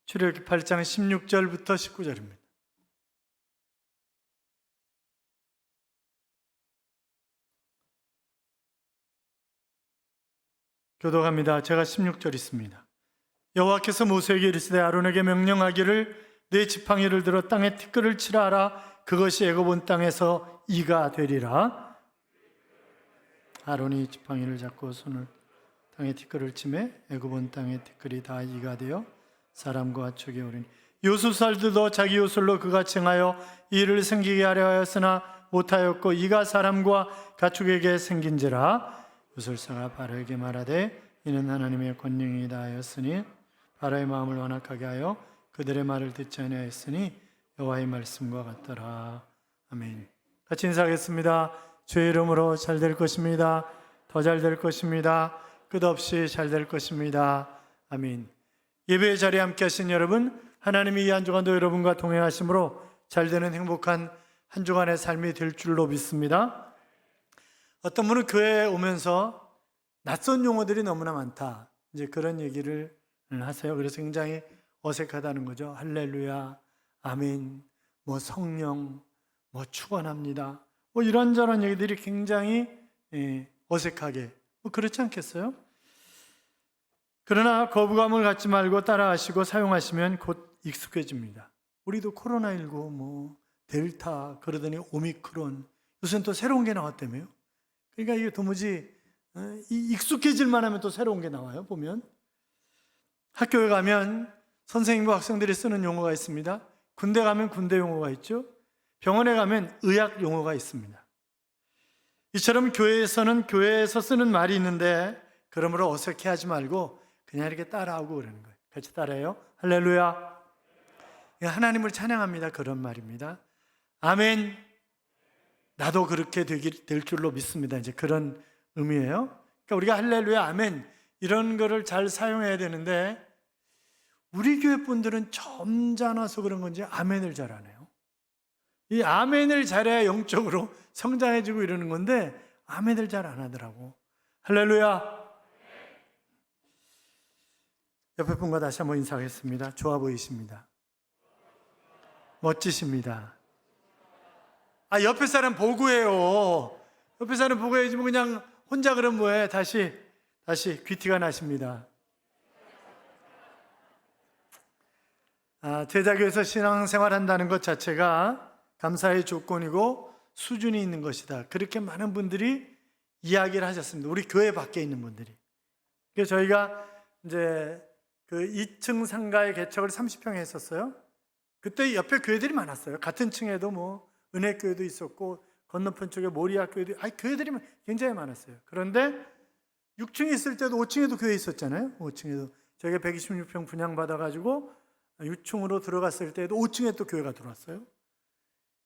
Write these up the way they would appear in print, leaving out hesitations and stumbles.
출애굽기 8장 16절부터 19절입니다. 교독합니다. 제가 16절 있습니다. 여호와께서 모세에게 이르시되 아론에게 명령하기를 내 지팡이를 들어 땅에 티끌을 치라 하라. 그것이 애굽 온 땅에서 이가 되리라. 아론이 지팡이를 잡고 손을 땅에 티끌을 치매 애굽 온 땅의 티끌이 다 이가 되어 사람과 족이 오리니 요술살들도 자기 요술로 그같이 행하여 이를 생기게 하려 하였으나 못하였고 이가 사람과 가축에게 생긴지라. 요술사가 바로에게 말하되 이는 하나님의 권능이다 하였으니 바로의 마음을 완악하게 하여 그들의 말을 듣지 아니하였으니 여호와의 말씀과 같더라. 아멘. 같이 인사하겠습니다. 주의 이름으로 잘 될 것입니다. 더 잘 될 것입니다. 끝없이 잘 될 것입니다. 아멘. 예배의 자리에 함께 하신 여러분, 하나님이 이 한 주간도 여러분과 동행하심으로 잘되는 행복한 한 주간의 삶이 될 줄로 믿습니다. 어떤 분은 교회에 오면서 낯선 용어들이 너무나 많다, 이제 그런 얘기를 하세요. 그래서 굉장히 어색하다는 거죠. 할렐루야, 아멘, 뭐 성령, 뭐 축원합니다, 뭐 이런저런 얘기들이 굉장히 어색하게, 뭐 그렇지 않겠어요? 그러나 거부감을 갖지 말고 따라하시고 사용하시면 곧 익숙해집니다. 우리도 코로나19, 뭐 델타, 그러더니 오미크론, 요새는 또 새로운 게 나왔다며요. 그러니까 이게 도무지 익숙해질만 하면 또 새로운 게 나와요. 보면 학교에 가면 선생님과 학생들이 쓰는 용어가 있습니다. 군대 가면 군대 용어가 있죠. 병원에 가면 의학 용어가 있습니다. 이처럼 교회에서는 교회에서 쓰는 말이 있는데 그러므로 어색해하지 말고 그냥 이렇게 따라하고 그러는 거예요. 같이 따라해요. 할렐루야, 하나님을 찬양합니다, 그런 말입니다. 아멘, 나도 그렇게 될 줄로 믿습니다, 이제 그런 의미예요. 그러니까 우리가 할렐루야, 아멘 이런 거를 잘 사용해야 되는데 우리 교회 분들은 점잖아서 그런 건지 아멘을 잘 안 해요. 이 아멘을 잘해야 영적으로 성장해지고 이러는 건데 아멘을 잘 안 하더라고. 할렐루야. 옆에 분과 다시 한번 인사하겠습니다. 좋아 보이십니다. 멋지십니다. 옆에 사람 보고 해요. 옆에 사람 보고 해야지 뭐 그냥 혼자 그러면 뭐해. 다시 귀티가 나십니다. 제자교에서 신앙생활 한다는 것 자체가 감사의 조건이고 수준이 있는 것이다, 그렇게 많은 분들이 이야기를 하셨습니다. 우리 교회 밖에 있는 분들이. 그래서 저희가 이제 그 2층 상가의 개척을 30평에 했었어요. 그때 옆에 교회들이 많았어요. 같은 층에도 뭐 은혜교회도 있었고 건너편 쪽에 모리아교회도, 교회들이 굉장히 많았어요. 그런데 6층에 있을 때도 5층에도 교회 있었잖아요. 5층에도 저희가 126평 분양받아가지고 6층으로 들어갔을 때에도 5층에 또 교회가 들어왔어요.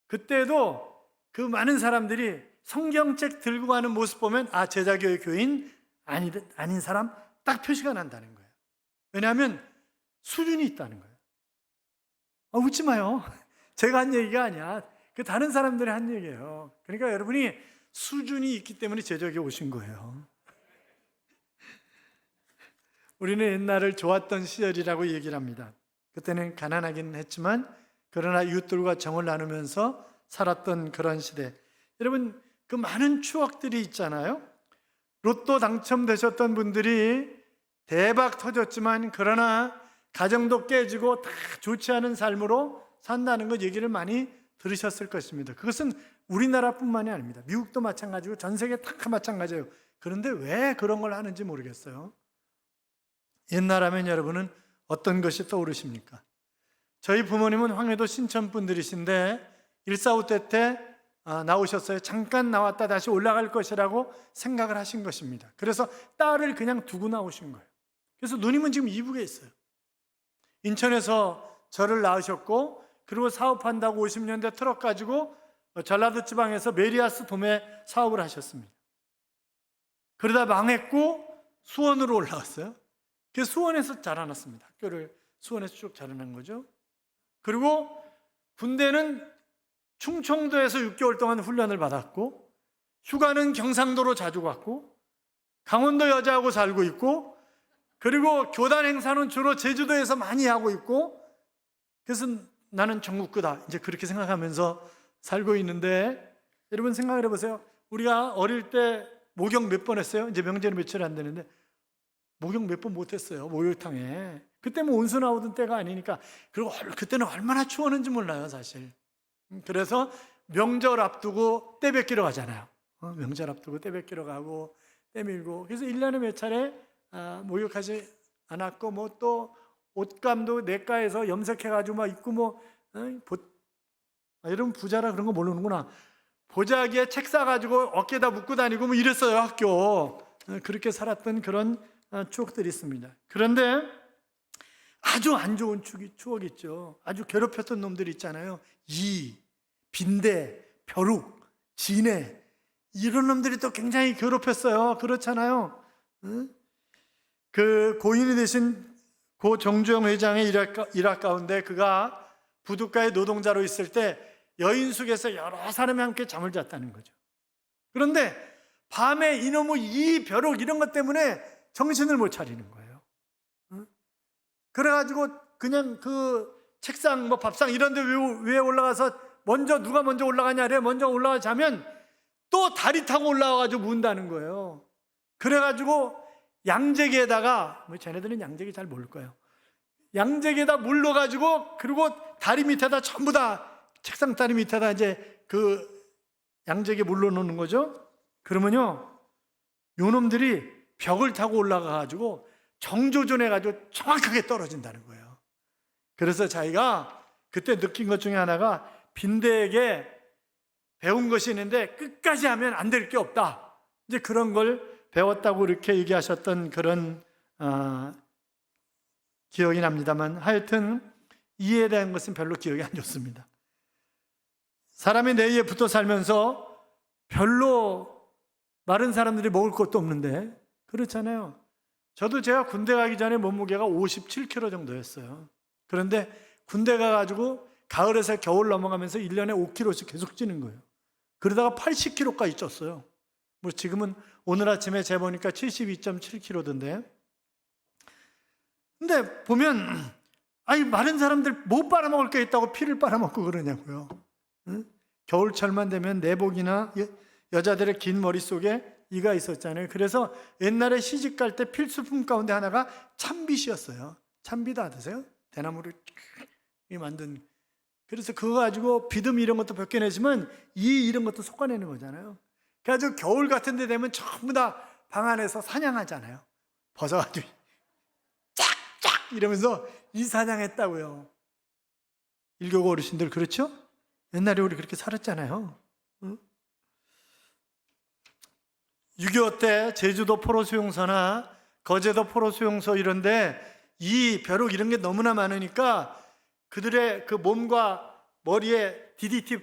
그때도 그 많은 사람들이 성경책 들고 가는 모습 보면 제자교회 교인 아닌 사람 딱 표시가 난다는 거예요. 왜냐하면 수준이 있다는 거예요. 웃지 마요. 제가 한 얘기가 아니야. 그 다른 사람들이 한 얘기예요. 그러니까 여러분이 수준이 있기 때문에 제자교회 오신 거예요. 우리는 옛날을 좋았던 시절이라고 얘기를 합니다. 그때는 가난하긴 했지만 그러나 이웃들과 정을 나누면서 살았던 그런 시대. 여러분, 그 많은 추억들이 있잖아요. 로또 당첨되셨던 분들이 대박 터졌지만 그러나 가정도 깨지고 다 좋지 않은 삶으로 산다는 것 얘기를 많이 들으셨을 것입니다. 그것은 우리나라뿐만이 아닙니다. 미국도 마찬가지고 전 세계 다 마찬가지예요. 그런데 왜 그런 걸 하는지 모르겠어요. 옛날 하면 여러분은 어떤 것이 떠오르십니까? 저희 부모님은 황해도 신천 분들이신데 145때 때 나오셨어요. 잠깐 나왔다 다시 올라갈 것이라고 생각을 하신 것입니다. 그래서 딸을 그냥 두고 나오신 거예요. 그래서 누님은 지금 이북에 있어요. 인천에서 저를 낳으셨고 그리고 사업한다고 50년대 트럭 가지고 전라도 지방에서 메리아스 도매 사업을 하셨습니다. 그러다 망했고 수원으로 올라왔어요. 그래서 수원에서 자라났습니다. 학교를 수원에서 쭉 자라난 거죠. 그리고 군대는 충청도에서 6개월 동안 훈련을 받았고 휴가는 경상도로 자주 갔고 강원도 여자하고 살고 있고 그리고 교단 행사는 주로 제주도에서 많이 하고 있고, 그래서 나는 전국구다 이제 그렇게 생각하면서 살고 있는데, 여러분 생각을 해보세요. 우리가 어릴 때 목욕 몇 번 했어요? 이제 명절이 며칠 안 되는데 목욕 몇 번 못했어요, 목욕탕에. 그때 뭐 온수 나오던 때가 아니니까. 그리고 그때는 얼마나 추웠는지 몰라요, 사실. 그래서 명절 앞두고 때 뵙기로 가잖아요. 명절 앞두고 때 뵙기로 가고 때 밀고, 그래서 1년에 몇 차례 목욕하지 않았고, 뭐 또 옷감도 내과에서 염색해가지고 막 입고, 뭐 여러분 부자라 그런 거 모르는구나. 보자기에 책 사가지고 어깨에다 묶고 다니고 뭐 이랬어요, 학교. 그렇게 살았던 그런 추억들이 있습니다. 그런데 아주 안 좋은 추억이 있죠. 아주 괴롭혔던 놈들 있잖아요. 빈대, 벼룩, 진해, 이런 놈들이 또 굉장히 괴롭혔어요. 그렇잖아요. 그 고인이 되신 고 정주영 회장의 일화 가운데, 그가 부둣가의 노동자로 있을 때 여인숙에서 여러 사람이 함께 잠을 잤다는 거죠. 그런데 밤에 이놈의 벼룩 이런 것 때문에 정신을 못 차리는 거예요. 그래가지고 그냥 그 책상, 뭐 밥상 이런 데 위에 올라가서 누가 먼저 올라가냐, 그래 먼저 올라가 자면 또 다리 타고 올라와가지고 문다는 거예요. 그래가지고 양재기에다가, 뭐 쟤네들은 양재기 잘 모를 거예요. 양재기에다 물러가지고, 그리고 다리 밑에다 전부 다, 책상 다리 밑에다 이제 그 양재기에 물러놓는 거죠. 그러면요, 요놈들이 벽을 타고 올라가가지고 정조준해가지고 정확하게 떨어진다는 거예요. 그래서 자기가 그때 느낀 것 중에 하나가, 빈대에게 배운 것이 있는데 끝까지 하면 안 될 게 없다, 이제 그런 걸 배웠다고 이렇게 얘기하셨던 그런 기억이 납니다만, 하여튼 이에 대한 것은 별로 기억이 안 좋습니다. 사람이 내의에 붙어 살면서 별로 마른 사람들이 먹을 것도 없는데, 그렇잖아요. 저도 제가 군대 가기 전에 몸무게가 57kg 정도였어요. 그런데 군대 가가지고 가을에서 겨울 넘어가면서 1년에 5kg씩 계속 찌는 거예요. 그러다가 80kg까지 쪘어요. 뭐 지금은 오늘 아침에 재보니까 72.7kg던데. 근데 보면, 아니 마른 사람들 못 빨아먹을 게 있다고 피를 빨아먹고 그러냐고요. 응? 겨울철만 되면 내복이나 여자들의 긴 머리 속에 이가 있었잖아요. 그래서 옛날에 시집 갈 때 필수품 가운데 하나가 참빗이었어요. 참빗 아세요? 대나무를 만든. 그래서 그거 가지고 비듬 이런 것도 벗겨내지만 이런 것도 솎아내는 거잖아요. 그래가지고 겨울 같은 데 되면 전부 다 방 안에서 사냥하잖아요. 벗어가지고 쫙쫙 이러면서 이 사냥했다고요. 일교고 어르신들 그렇죠? 옛날에 우리 그렇게 살았잖아요. 6.25 때 제주도 포로수용소나 거제도 포로수용소 이런데 이 벼룩 이런 게 너무나 많으니까 그들의 그 몸과 머리에 DDT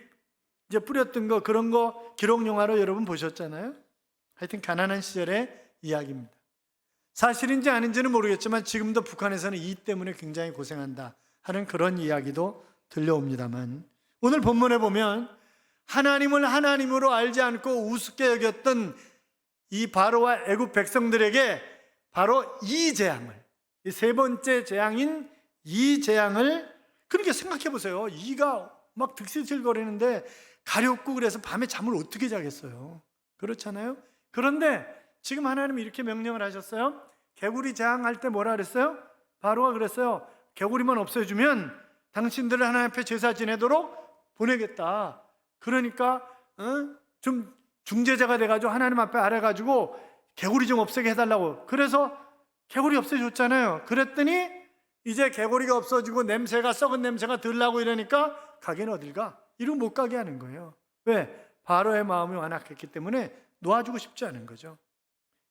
이제 뿌렸던 거, 그런 거 기록 영화로 여러분 보셨잖아요. 하여튼 가난한 시절의 이야기입니다. 사실인지 아닌지는 모르겠지만 지금도 북한에서는 이 때문에 굉장히 고생한다 하는 그런 이야기도 들려옵니다만, 오늘 본문에 보면 하나님을 하나님으로 알지 않고 우습게 여겼던 이 바로와 애굽 백성들에게 바로 이 재앙을, 이 세 번째 재앙인 이 재앙을, 그렇게 생각해 보세요. 이가 막 득실득실거리는데 가렵고 그래서 밤에 잠을 어떻게 자겠어요? 그렇잖아요. 그런데 지금 하나님이 이렇게 명령을 하셨어요. 개구리 재앙할 때 뭐라 그랬어요? 바로가 그랬어요. 개구리만 없애주면 당신들을 하나님 앞에 제사 지내도록 보내겠다. 그러니까 좀 중재자가 돼가지고 하나님 앞에 아래가지고 개구리 좀 없애게 해달라고. 그래서 개구리 없애줬잖아요. 그랬더니 이제 개구리가 없어지고 냄새가, 썩은 냄새가 덜 나고 이러니까 가긴 어딜 가? 이리로 못 가게 하는 거예요. 왜? 바로의 마음이 완악했기 때문에 놓아주고 싶지 않은 거죠.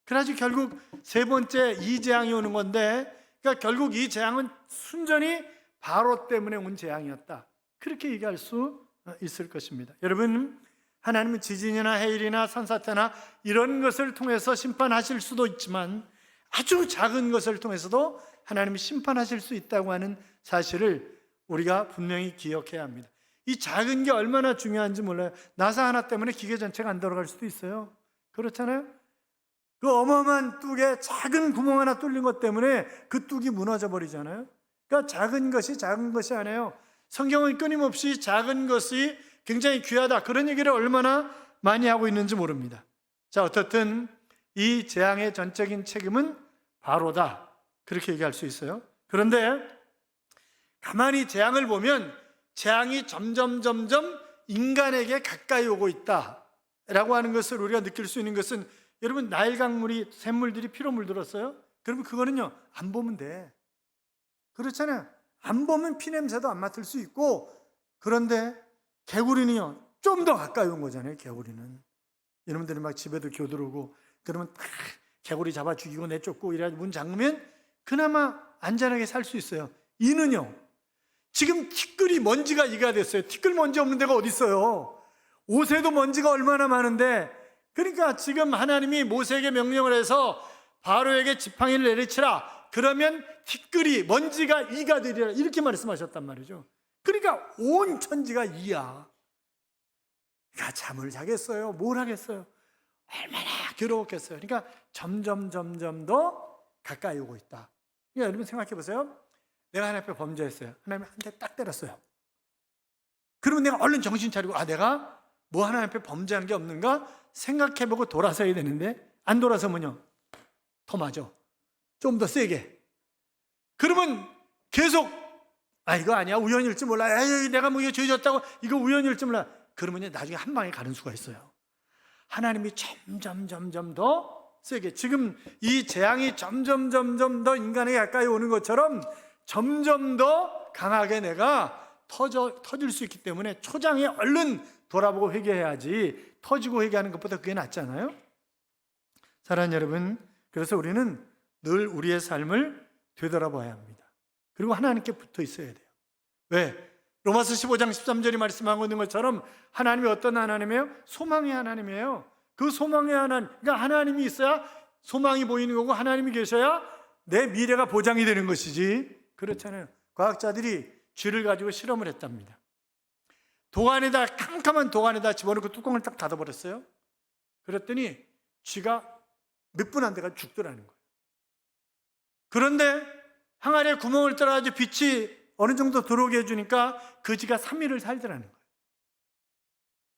그래가지고 결국 세 번째 이 재앙이 오는 건데, 그러니까 결국 이 재앙은 순전히 바로 때문에 온 재앙이었다, 그렇게 얘기할 수 있을 것입니다. 여러분, 하나님은 지진이나 해일이나 산사태나 이런 것을 통해서 심판하실 수도 있지만 아주 작은 것을 통해서도 하나님이 심판하실 수 있다고 하는 사실을 우리가 분명히 기억해야 합니다. 이 작은 게 얼마나 중요한지 몰라요. 나사 하나 때문에 기계 전체가 안 돌아갈 수도 있어요. 그렇잖아요. 그 어마어마한 뚝에 작은 구멍 하나 뚫린 것 때문에 그 뚝이 무너져 버리잖아요. 그러니까 작은 것이 아니에요. 성경은 끊임없이 작은 것이 굉장히 귀하다, 그런 얘기를 얼마나 많이 하고 있는지 모릅니다. 자, 어떻든 이 재앙의 전적인 책임은 바로다, 그렇게 얘기할 수 있어요. 그런데 가만히 재앙을 보면 재앙이 점점 인간에게 가까이 오고 있다라고 하는 것을 우리가 느낄 수 있는 것은, 여러분 나일 강물이 샘물들이 피로 물들었어요? 그러면 그거는요 안 보면 돼. 그렇잖아요. 안 보면 피냄새도 안 맡을 수 있고. 그런데 개구리는요 좀 더 가까이 온 거잖아요. 개구리는 여러분들이 막 집에도 교들오고 그러면 딱 개구리 잡아 죽이고 내쫓고 이래가지고 문 잠그면 그나마 안전하게 살 수 있어요. 이는요 지금 티끌이 먼지가 이가 됐어요. 티끌 먼지 없는 데가 어디 있어요? 옷에도 먼지가 얼마나 많은데. 그러니까 지금 하나님이 모세에게 명령을 해서 바로에게 지팡이를 내리치라, 그러면 티끌이 먼지가 이가 되리라, 이렇게 말씀하셨단 말이죠. 그러니까 온 천지가 이야. 그러니까 잠을 자겠어요? 뭘 하겠어요? 얼마나 괴로웠겠어요. 그러니까 점점 더 가까이 오고 있다. 그러니까 여러분 생각해 보세요. 내가 하나님 앞에 범죄했어요. 하나님 한 대 딱 때렸어요. 그러면 내가 얼른 정신 차리고 내가 뭐 하나님 앞에 범죄한 게 없는가 생각해보고 돌아서야 되는데, 안 돌아서면요 더 맞아. 좀 더 세게. 그러면 계속 이거 아니야, 우연일지 몰라, 내가 뭐 이거 죄졌다고 이거 우연일지 몰라, 그러면 나중에 한 방에 가는 수가 있어요. 하나님이 점점 더 세게, 지금 이 재앙이 점점 더 인간에게 가까이 오는 것처럼 점점 더 강하게 내가 터질 수 있기 때문에 초장에 얼른 돌아보고 회개해야지, 터지고 회개하는 것보다 그게 낫잖아요. 사랑하는 여러분, 그래서 우리는 늘 우리의 삶을 되돌아봐야 합니다. 그리고 하나님께 붙어 있어야 돼요. 왜? 로마서 15장 13절이 말씀하고 있는 것처럼 하나님이 어떤 하나님이에요? 소망의 하나님이에요. 그 소망의 하나님, 그러니까 하나님이 있어야 소망이 보이는 거고, 하나님이 계셔야 내 미래가 보장이 되는 것이지. 그렇잖아요. 과학자들이 쥐를 가지고 실험을 했답니다. 독안에다, 캄캄한 독안에다 집어넣고 뚜껑을 딱 닫아버렸어요. 그랬더니 쥐가 몇 분 안 돼가 죽더라는 거예요. 그런데 항아리에 구멍을 뚫어가지고 빛이 어느 정도 들어오게 해주니까 그 쥐가 3일을 살더라는 거예요.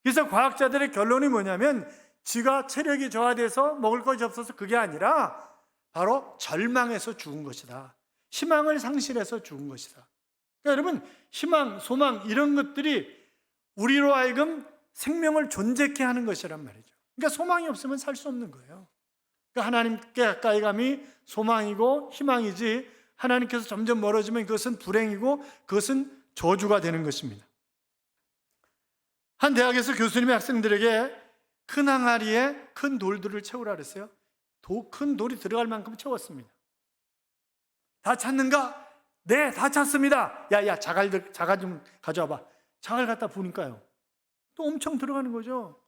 그래서 과학자들의 결론이 뭐냐면, 쥐가 체력이 저하돼서 먹을 것이 없어서 그게 아니라 바로 절망해서 죽은 것이다. 희망을 상실해서 죽은 것이다. 그러니까 여러분, 희망, 소망 이런 것들이 우리로 하여금 생명을 존재케 하는 것이란 말이죠. 그러니까 소망이 없으면 살 수 없는 거예요. 그러니까 하나님께 가까이 감이 소망이고 희망이지, 하나님께서 점점 멀어지면 그것은 불행이고 그것은 저주가 되는 것입니다. 한 대학에서 교수님이 학생들에게 큰 항아리에 큰 돌들을 채우라 그랬어요. 큰 돌이 들어갈 만큼 채웠습니다. 다 찾는가? 네, 다 찾습니다. 야, 자갈 좀 가져와봐. 자갈 갖다 부으니까요, 또 엄청 들어가는 거죠.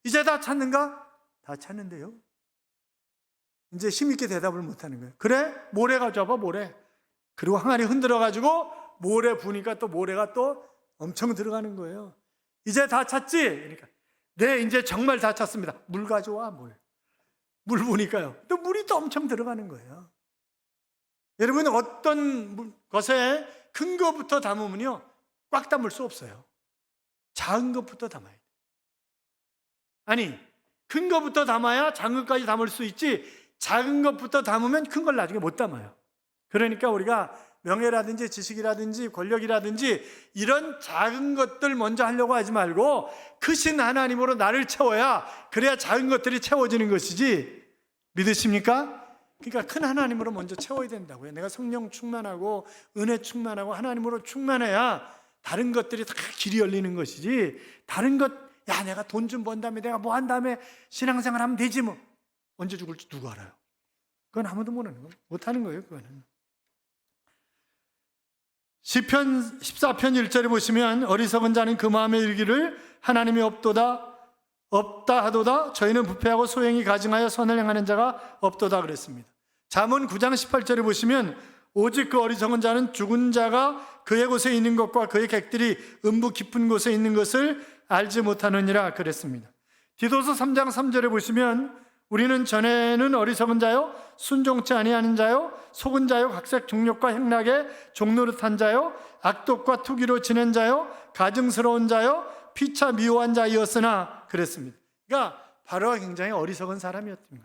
이제 다 찾는가? 다 찾는데요, 이제 힘있게 대답을 못하는 거예요. 그래? 모래 가져와봐, 모래. 그리고 항아리 흔들어가지고 모래 부으니까 또 모래가 또 엄청 들어가는 거예요. 이제 다 찾지? 그러니까 네, 이제 정말 다 찾습니다. 물 가져와, 물 부으니까요, 또 물이 또 엄청 들어가는 거예요. 여러분, 어떤 것에 큰 것부터 담으면요 꽉 담을 수 없어요. 작은 것부터 담아야 돼요. 아니, 큰 것부터 담아야 작은 것까지 담을 수 있지, 작은 것부터 담으면 큰 걸 나중에 못 담아요. 그러니까 우리가 명예라든지 지식이라든지 권력이라든지 이런 작은 것들 먼저 하려고 하지 말고 크신 하나님으로 나를 채워야, 그래야 작은 것들이 채워지는 것이지. 믿으십니까? 그러니까 큰 하나님으로 먼저 채워야 된다고요. 내가 성령 충만하고 은혜 충만하고 하나님으로 충만해야 다른 것들이 다 길이 열리는 것이지, 다른 것, 내가 돈 좀 번 다음에 내가 뭐 한 다음에 신앙생활 하면 되지 뭐. 언제 죽을지 누가 알아요? 그건 아무도 모르는 거예요. 못하는 거예요, 그거는. 시편 14편 1절에 보시면, 어리석은 자는 그 마음에 이르기를 하나님이 없다 하도다. 저희는 부패하고 소행이 가증하여 선을 행하는 자가 없도다 그랬습니다. 잠언 9장 18절에 보시면, 오직 그 어리석은 자는 죽은 자가 그의 곳에 있는 것과 그의 객들이 음부 깊은 곳에 있는 것을 알지 못하느니라 그랬습니다. 디도서 3장 3절에 보시면, 우리는 전에는 어리석은 자요 순종치 아니하는 자요 속은 자요 각색 종력과 행락에 종노릇한 자요 악독과 투기로 지낸 자요 가증스러운 자요 피차 미워한 자이었으나 그랬습니다. 그러니까 바로가 굉장히 어리석은 사람이었던 거예요.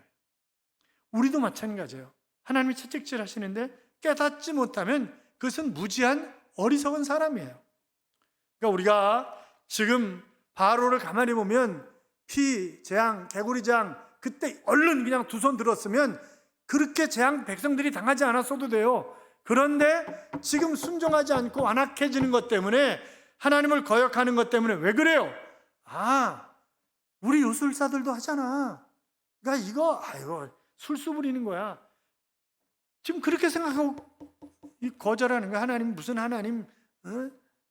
우리도 마찬가지예요. 하나님이 채찍질 하시는데 깨닫지 못하면 그것은 무지한 어리석은 사람이에요. 그러니까 우리가 지금 바로를 가만히 보면 피, 재앙, 개구리 재앙 그때 얼른 그냥 두 손 들었으면 그렇게 재앙 백성들이 당하지 않았어도 돼요. 그런데 지금 순종하지 않고 완악해지는 것 때문에 하나님을 거역하는 것 때문에 왜 그래요? 우리 요술사들도 하잖아. 그러니까 이거 술수 부리는 거야. 지금 그렇게 생각하고 거절하는 거야. 하나님 무슨 하나님?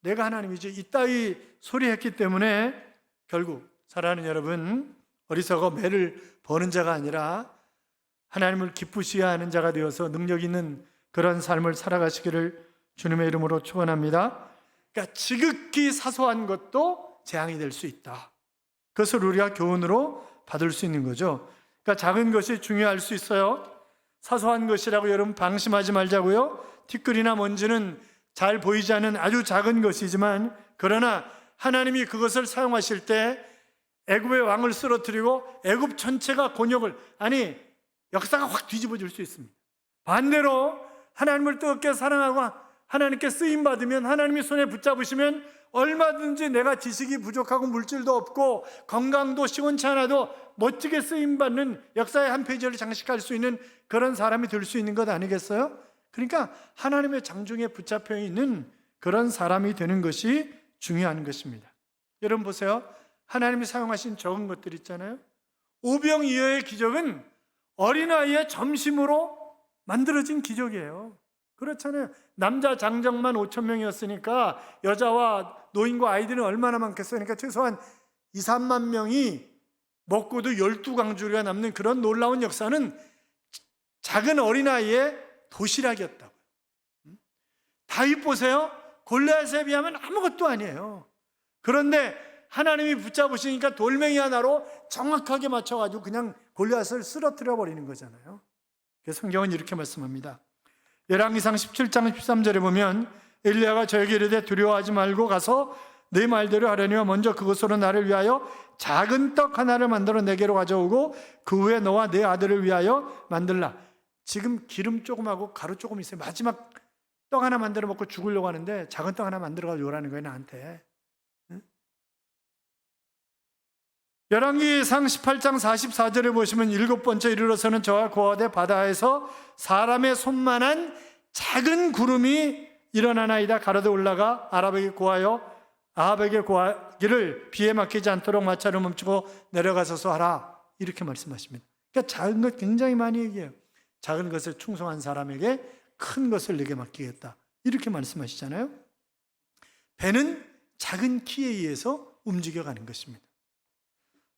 내가 하나님이지. 이따위 소리 했기 때문에 결국 사랑하는 여러분, 어리석어 매를 버는 자가 아니라 하나님을 기쁘시게 하는 자가 되어서 능력 있는 그런 삶을 살아가시기를 주님의 이름으로 축원합니다. 그러니까 지극히 사소한 것도 재앙이 될 수 있다. 그것을 우리가 교훈으로 받을 수 있는 거죠. 그러니까 작은 것이 중요할 수 있어요. 사소한 것이라고 여러분 방심하지 말자고요. 티끌이나 먼지는 잘 보이지 않는 아주 작은 것이지만 그러나 하나님이 그것을 사용하실 때 애굽의 왕을 쓰러뜨리고 애굽 전체가 곤욕을 역사가 확 뒤집어질 수 있습니다. 반대로 하나님을 뜨겁게 사랑하고 하나님께 쓰임받으면 하나님이 손에 붙잡으시면 얼마든지 내가 지식이 부족하고 물질도 없고 건강도 시원치 않아도 멋지게 쓰임받는 역사의 한 페이지를 장식할 수 있는 그런 사람이 될 수 있는 것 아니겠어요? 그러니까 하나님의 장중에 붙잡혀 있는 그런 사람이 되는 것이 중요한 것입니다. 여러분 보세요. 하나님이 사용하신 적은 것들 있잖아요. 오병이어의 기적은 어린아이의 점심으로 만들어진 기적이에요. 그렇잖아요. 남자 장정만 5,000명이었으니까 여자와 노인과 아이들은 얼마나 많겠어요. 그러니까 최소한 2, 3만 명이 먹고도 12강주리가 남는 그런 놀라운 역사는 작은 어린아이의 도시락이었다고요. 다윗 보세요. 골리앗에 비하면 아무것도 아니에요. 그런데 하나님이 붙잡으시니까 돌멩이 하나로 정확하게 맞춰가지고 그냥 골리앗을 쓰러뜨려 버리는 거잖아요. 그래서 성경은 이렇게 말씀합니다. 열왕기상 17장 13절에 보면 엘리야가 저에게 이르되 두려워하지 말고 가서 내 말대로 하려니와 먼저 그것으로 나를 위하여 작은 떡 하나를 만들어 내게로 가져오고 그 후에 너와 내 아들을 위하여 만들라. 지금 기름 조금하고 가루 조금 있어요. 마지막 떡 하나 만들어 먹고 죽으려고 하는데 작은 떡 하나 만들어 가지고 오라는 거예요, 나한테. 열왕기상 18장 44절에 보시면 7번째 이르러서는 저와 고아대 바다에서 사람의 손만한 작은 구름이 일어나나이다. 가로되 올라가 아합에게 고하기를 비에 막히지 않도록 마차를 멈추고 내려가서서 하라. 이렇게 말씀하십니다. 그러니까 작은 것 굉장히 많이 얘기해요. 작은 것을 충성한 사람에게 큰 것을 내게 맡기겠다. 이렇게 말씀하시잖아요. 배는 작은 키에 의해서 움직여가는 것입니다.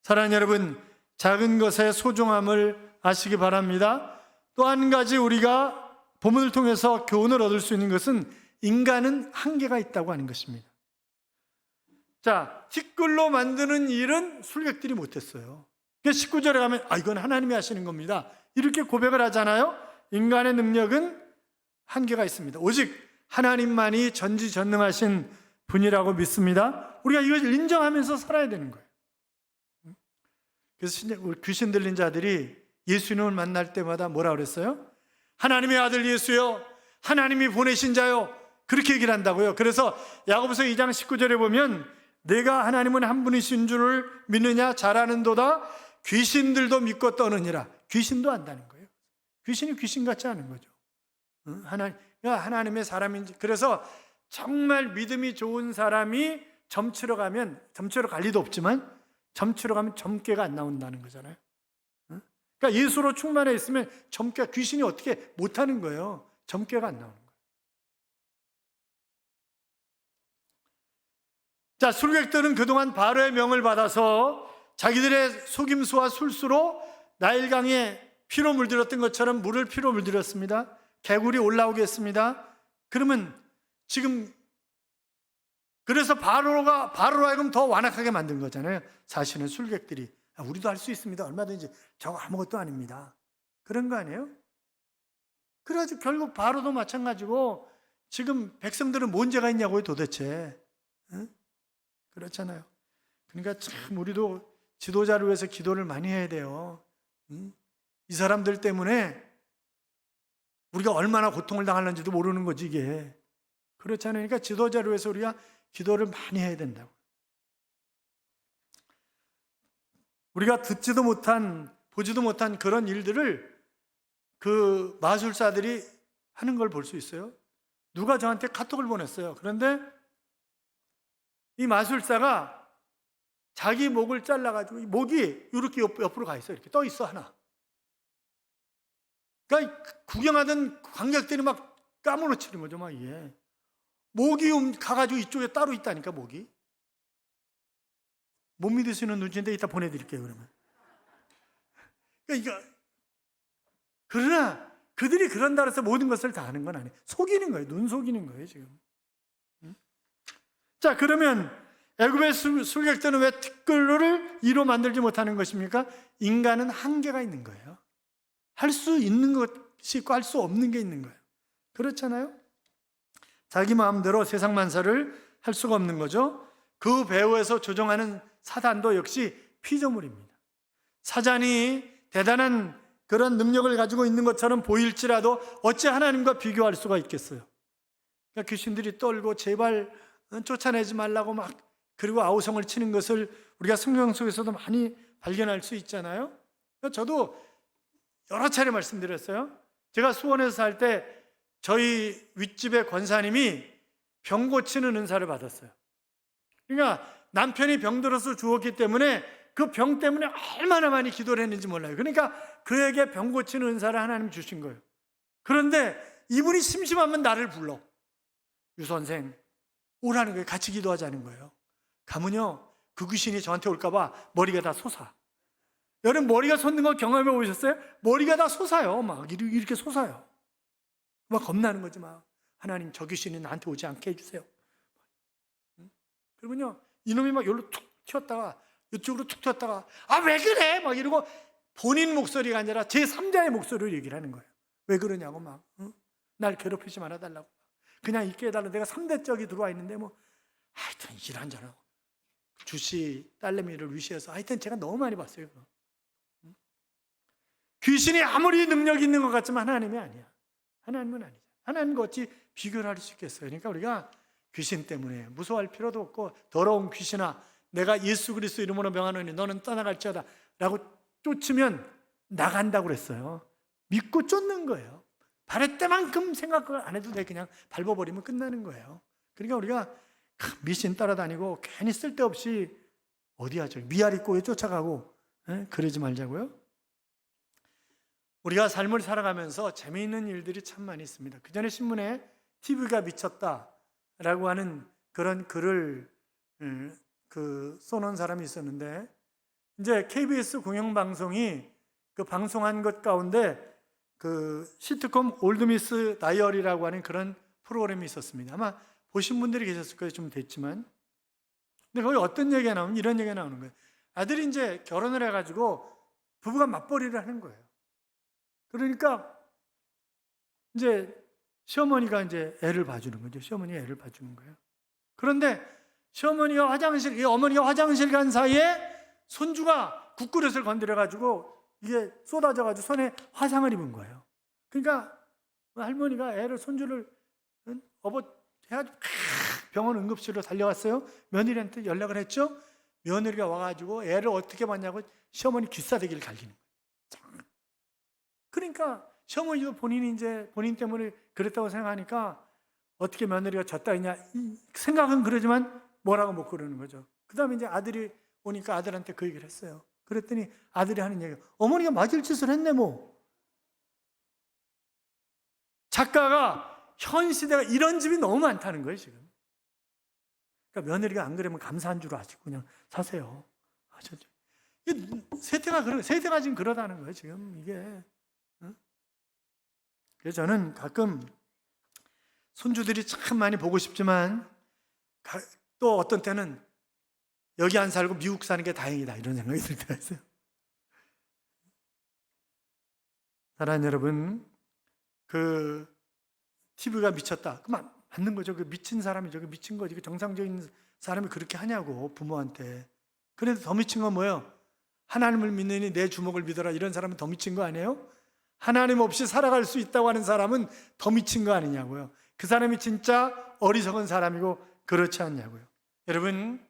사랑하는 여러분, 작은 것의 소중함을 아시기 바랍니다. 또 한 가지 우리가 본문을 통해서 교훈을 얻을 수 있는 것은 인간은 한계가 있다고 하는 것입니다. 자, 티끌로 만드는 일은 술객들이 못했어요. 19절에 가면 이건 하나님이 하시는 겁니다. 이렇게 고백을 하잖아요. 인간의 능력은 한계가 있습니다. 오직 하나님만이 전지전능하신 분이라고 믿습니다. 우리가 이걸 인정하면서 살아야 되는 거예요. 그래서 귀신 들린 자들이 예수님을 만날 때마다 뭐라 그랬어요? 하나님의 아들 예수요, 하나님이 보내신 자요, 그렇게 얘기를 한다고요. 그래서 야고보서 2장 19절에 보면 내가 하나님은 한 분이신 줄을 믿느냐? 잘하는도다. 귀신들도 믿고 떠느니라. 귀신도 안다는 거예요. 귀신이 귀신같이 하는 거죠. 하나님의 사람인지. 그래서 정말 믿음이 좋은 사람이 점치러 가면, 점치러 갈 리도 없지만 점치러 가면 점괘가 안 나온다는 거잖아요. 그러니까 예수로 충만해 있으면 점괘, 귀신이 어떻게 못하는 거예요. 점괘가 안 나오는 거예요. 자, 술객들은 그동안 바로의 명을 받아서 자기들의 속임수와 술수로 나일강에 피로 물들었던 것처럼 물을 피로 물들였습니다. 개구리 올라오게 했습니다. 그러면 지금 그래서 바로로 하여금 더 완악하게 만든 거잖아요. 사실은 술객들이 우리도 할 수 있습니다. 얼마든지. 저거 아무것도 아닙니다. 그런 거 아니에요? 그래가지고 결국 바로도 마찬가지고 지금 백성들은 뭔 죄가 있냐고요 도대체. 응? 그렇잖아요. 그러니까 참 우리도 지도자를 위해서 기도를 많이 해야 돼요. 응? 이 사람들 때문에 우리가 얼마나 고통을 당하는지도 모르는 거지 이게. 그렇잖아요. 그러니까 지도자를 위해서 우리가 기도를 많이 해야 된다고. 우리가 듣지도 못한, 보지도 못한 그런 일들을 그 마술사들이 하는 걸 볼 수 있어요. 누가 저한테 카톡을 보냈어요. 그런데 이 마술사가 자기 목을 잘라가지고 이 목이 이렇게 옆으로 가 있어. 이렇게 떠 있어 하나. 그러니까 구경하던 관객들이 막 까무러치는 거죠. 막 이게 목이 가가지고 이쪽에 따로 있다니까 목이. 못 믿으시는 눈치인데 이따 보내드릴게요 그러면. 그러니까 그러나 그들이 그런다 해서 모든 것을 다 하는 건 아니에요. 속이는 거예요. 눈 속이는 거예요 지금. 자, 그러면 애굽의 술객들은 왜 티끌을 이로 만들지 못하는 것입니까? 인간은 한계가 있는 거예요. 할 수 있는 것이 있고 할 수 없는 게 있는 거예요. 그렇잖아요? 자기 마음대로 세상 만사를 할 수가 없는 거죠. 그 배후에서 조종하는 사단도 역시 피조물입니다. 사단이 대단한 그런 능력을 가지고 있는 것처럼 보일지라도 어찌 하나님과 비교할 수가 있겠어요. 그러니까 귀신들이 떨고 제발 쫓아내지 말라고 막 그리고 아우성을 치는 것을 우리가 성경 속에서도 많이 발견할 수 있잖아요. 저도 여러 차례 말씀드렸어요. 제가 수원에서 살 때 저희 윗집의 권사님이 병 고치는 은사를 받았어요. 그러니까 남편이 병들어서 죽었기 때문에 그 병 때문에 얼마나 많이 기도를 했는지 몰라요. 그러니까 그에게 병 고치는 은사를 하나님 주신 거예요. 그런데 이분이 심심하면 나를 불러. 유 선생 오라는 거예요. 같이 기도하자는 거예요. 가면요 그 귀신이 저한테 올까봐 머리가 다 솟아. 여러분 머리가 솟는 거 경험해 보셨어요? 머리가 다 솟아요. 막 이렇게 솟아요. 막 겁나는 거지 막. 하나님 저 귀신이 나한테 오지 않게 해주세요. 그러면요 이놈이 막 여기로 툭 튀었다가 이쪽으로 툭 튀었다가 아 왜 그래? 막 이러고 본인 목소리가 아니라 제3자의 목소리로 얘기를 하는 거예요. 왜 그러냐고 막 날 괴롭히지 말아달라고 그냥 있게 해달라고. 내가 3대적이 들어와 있는데 뭐 하여튼 이란저란 주씨 딸내미를 위시해서 하여튼 제가 너무 많이 봤어요. 그거. 귀신이 아무리 능력이 있는 것 같지만 하나님이 아니야. 하나님은 아니죠. 하나님과 어찌 비교를 할 수 있겠어요. 그러니까 우리가 귀신 때문에 무서워할 필요도 없고 더러운 귀신아 내가 예수 그리스도 이름으로 명하노니 너는 떠나갈지어다 라고 쫓으면 나간다고 그랬어요. 믿고 쫓는 거예요. 바랄 때만큼 생각을 안 해도 돼. 그냥 밟아버리면 끝나는 거예요. 그러니까 우리가 미신 따라다니고 괜히 쓸데없이 어디야 저 미아리꼬에 쫓아가고 그러지 말자고요. 우리가 삶을 살아가면서 재미있는 일들이 참 많이 있습니다. 그 전에 신문에 TV가 미쳤다라고 하는 그런 글을 써놓은 사람이 있었는데 이제 KBS 공영방송이 그 방송한 것 가운데 그 시트콤 올드미스 다이어리라고 하는 그런 프로그램이 있었습니다. 아마 보신 분들이 계셨을 거예요. 좀 됐지만. 근데 거기 어떤 얘기가 나오면 이런 얘기가 나오는 거예요. 아들이 이제 결혼을 해가지고 부부가 맞벌이를 하는 거예요. 그러니까 이제 시어머니가 이제 애를 봐주는 거죠. 시어머니가 애를 봐주는 거예요. 그런데 시어머니가 어머니가 화장실 간 사이에 손주가 국그릇을 건드려가지고 이게 쏟아져가지고 손에 화상을 입은 거예요. 그러니까 할머니가 손주를 해가지고 병원 응급실로 달려갔어요. 며느리한테 연락을 했죠. 며느리가 와가지고 애를 어떻게 봤냐고 시어머니 귀싸대기를 갈기는 거예요. 그러니까 시어머니도 본인 때문에 그랬다고 생각하니까 어떻게 며느리가 졌다 했냐 생각은 그러지만 뭐라고 못 그러는 거죠. 그 다음에 이제 아들이 오니까 아들한테 그 얘기를 했어요. 그랬더니 아들이 하는 얘기가 어머니가 맞을 짓을 했네 뭐. 작가가 현 시대가 이런 집이 너무 많다는 거예요 지금. 그러니까 며느리가 안 그러면 감사한 줄 아시고 그냥 사세요. 세태가 지금 그러다는 거예요 지금 이게. 그래서 저는 가끔 손주들이 참 많이 보고 싶지만 또 어떤 때는 여기 안 살고 미국 사는 게 다행이다 이런 생각이 들 때가 있어요. 사랑하는 여러분, 그 TV가 미쳤다. 그만 맞는 거죠. 그 미친 사람이 저기 미친 거지. 그 정상적인 사람이 그렇게 하냐고, 부모한테. 그래도 더 미친 건 뭐예요? 하나님을 믿느니 내 주먹을 믿어라. 이런 사람은 더 미친 거 아니에요? 하나님 없이 살아갈 수 있다고 하는 사람은 더 미친 거 아니냐고요. 그 사람이 진짜 어리석은 사람이고 그렇지 않냐고요. 여러분,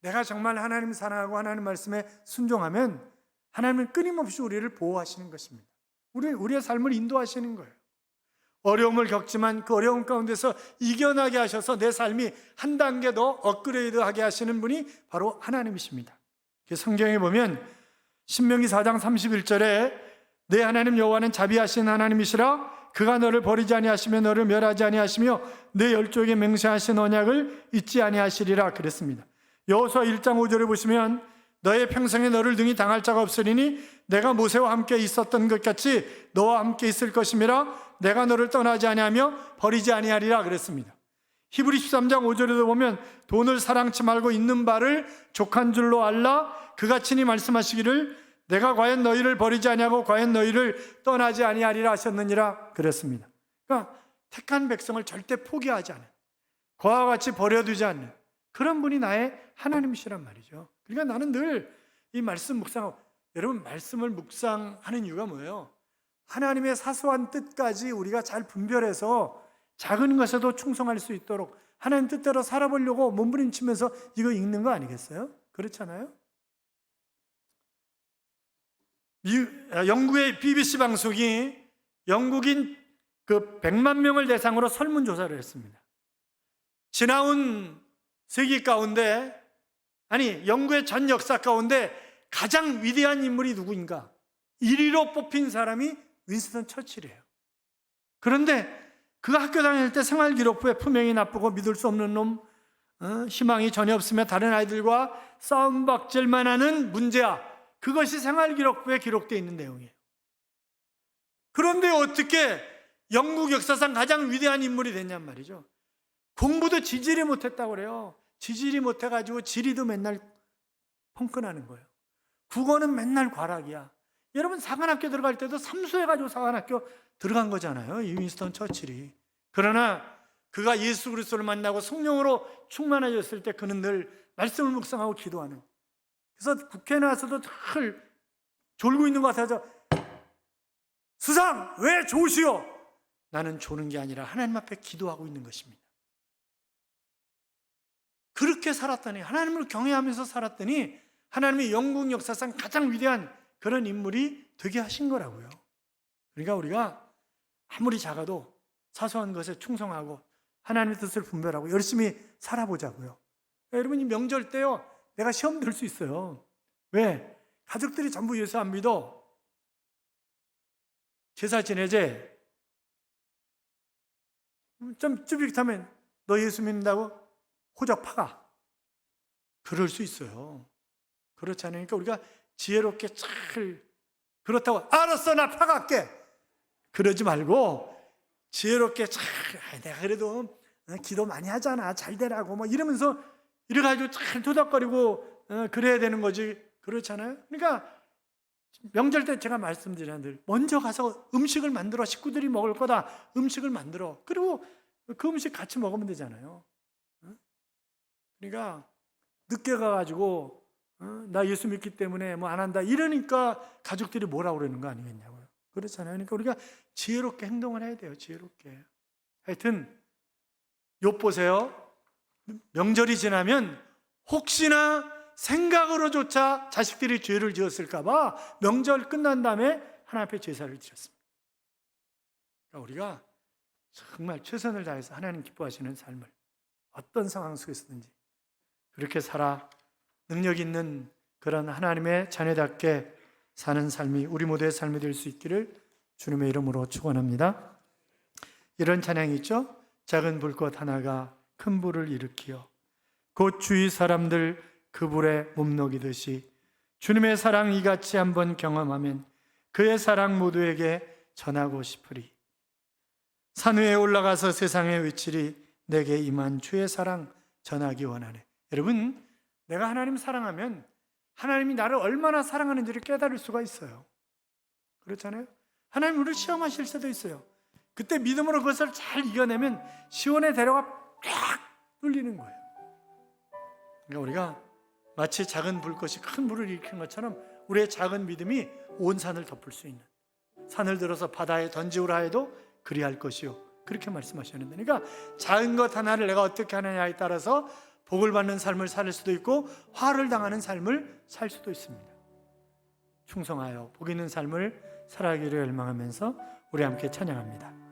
내가 정말 하나님 사랑하고 하나님 말씀에 순종하면 하나님은 끊임없이 우리를 보호하시는 것입니다. 우리의 삶을 인도하시는 거예요. 어려움을 겪지만 그 어려움 가운데서 이겨나게 하셔서 내 삶이 한 단계 더 업그레이드하게 하시는 분이 바로 하나님이십니다. 성경에 보면 신명기 4장 31절에 내 하나님 여호와는 자비하신 하나님이시라 그가 너를 버리지 아니하시며 너를 멸하지 아니하시며 내 열조에게 맹세하신 언약을 잊지 아니하시리라 그랬습니다. 여호수아 1장 5절에 보시면 너의 평생에 너를 등이 당할 자가 없으리니 내가 모세와 함께 있었던 것 같이 너와 함께 있을 것임이라 내가 너를 떠나지 아니하며 버리지 아니하리라 그랬습니다. 히브리 13장 5절에도 보면 돈을 사랑치 말고 있는 바를 족한 줄로 알라 그가 친히 말씀하시기를 내가 과연 너희를 버리지 아니하고 과연 너희를 떠나지 아니하리라 하셨느니라 그랬습니다. 그러니까 택한 백성을 절대 포기하지 않은, 그와 같이 버려두지 않는 그런 분이 나의 하나님이시란 말이죠. 그러니까 나는 늘 이 말씀 묵상하고, 여러분 말씀을 묵상하는 이유가 뭐예요? 하나님의 사소한 뜻까지 우리가 잘 분별해서 작은 것에도 충성할 수 있도록 하나님 뜻대로 살아보려고 몸부림치면서 이거 읽는 거 아니겠어요? 그렇잖아요? 영국의 BBC 방송이 영국인 그 100만 명을 대상으로 설문조사를 했습니다. 지나온 세기 가운데, 아니 영국의 전 역사 가운데 가장 위대한 인물이 누구인가? 1위로 뽑힌 사람이 윈스턴 처칠이에요. 그런데 그가 학교 다닐 때 생활기록부에 품행이 나쁘고 믿을 수 없는 놈, 희망이 전혀 없으며 다른 아이들과 싸움박질만 하는 문제야. 그것이 생활기록부에 기록되어 있는 내용이에요. 그런데 어떻게 영국 역사상 가장 위대한 인물이 됐냔 말이죠. 공부도 지질이 못했다고 그래요. 지질이 못해가지고 지리도 맨날 펑크나는 거예요. 국어는 맨날 과락이야. 여러분 사관학교 들어갈 때도 삼수해가지고 사관학교 들어간 거잖아요, 이 윈스턴 처칠이. 그러나 그가 예수 그리스도를 만나고 성령으로 충만해졌을 때 그는 늘 말씀을 묵상하고 기도하는, 그래서 국회에 나와서도 늘 졸고 있는 것 같아서 스상 왜 조시오? 나는 조는 게 아니라 하나님 앞에 기도하고 있는 것입니다. 그렇게 살았더니, 하나님을 경외하면서 살았더니 하나님이 영국 역사상 가장 위대한 그런 인물이 되게 하신 거라고요. 그러니까 우리가 아무리 작아도 사소한 것에 충성하고 하나님의 뜻을 분별하고 열심히 살아보자고요. 여러분 이 명절 때요, 내가 시험 들 수 있어요. 왜? 가족들이 전부 예수 안 믿어. 제사 지내재. 좀 쭈빅하면 너 예수 믿는다고? 호적 파가. 그럴 수 있어요. 그렇지 않으니까 우리가 지혜롭게 잘, 그렇다고 알았어 나 파갈게 그러지 말고 지혜롭게 잘, 내가 그래도 기도 많이 하잖아 잘 되라고 뭐 이러면서 이래가지고 잘 토닥거리고 그래야 되는 거지. 그렇잖아요. 그러니까 명절 때 제가 말씀드리는 늘 먼저 가서 음식을 만들어, 식구들이 먹을 거다 음식을 만들어, 그리고 그 음식 같이 먹으면 되잖아요. 그러니까 늦게 가가지고 나 예수 믿기 때문에 뭐 안 한다 이러니까 가족들이 뭐라고 그러는 거 아니겠냐고요. 그렇잖아요. 그러니까 우리가 지혜롭게 행동을 해야 돼요. 지혜롭게. 하여튼 욥 보세요. 명절이 지나면 혹시나 생각으로조차 자식들이 죄를 지었을까 봐 명절 끝난 다음에 하나님 앞에 제사를 드렸습니다. 그러니까 우리가 정말 최선을 다해서 하나님 기뻐하시는 삶을 어떤 상황 속에서든지 그렇게 살아 능력 있는 그런 하나님의 자녀답게 사는 삶이 우리 모두의 삶이 될 수 있기를 주님의 이름으로 축원합니다. 이런 찬양이 있죠. 작은 불꽃 하나가 큰 불을 일으키어 곧 주위 사람들 그 불에 몸녹이듯이 주님의 사랑 이같이 한번 경험하면 그의 사랑 모두에게 전하고 싶으리. 산 위에 올라가서 세상에 외치리 내게 임한 주의 사랑 전하기 원하네. 여러분, 내가 하나님 사랑하면 하나님이 나를 얼마나 사랑하는지를 깨달을 수가 있어요. 그렇잖아요. 하나님 우리를 시험하실 수도 있어요. 그때 믿음으로 그것을 잘 이겨내면 시온의 대로가 쫙 뚫리는 거예요. 그러니까 우리가 마치 작은 불꽃이 큰 불을 일으키는 것처럼 우리의 작은 믿음이 온 산을 덮을 수 있는, 산을 들어서 바다에 던지우라 해도 그리할 것이요, 그렇게 말씀하셨는데, 그러니까 작은 것 하나를 내가 어떻게 하느냐에 따라서 복을 받는 삶을 살 수도 있고 화를 당하는 삶을 살 수도 있습니다. 충성하여 복 있는 삶을 살아가기를 열망하면서 우리 함께 찬양합니다.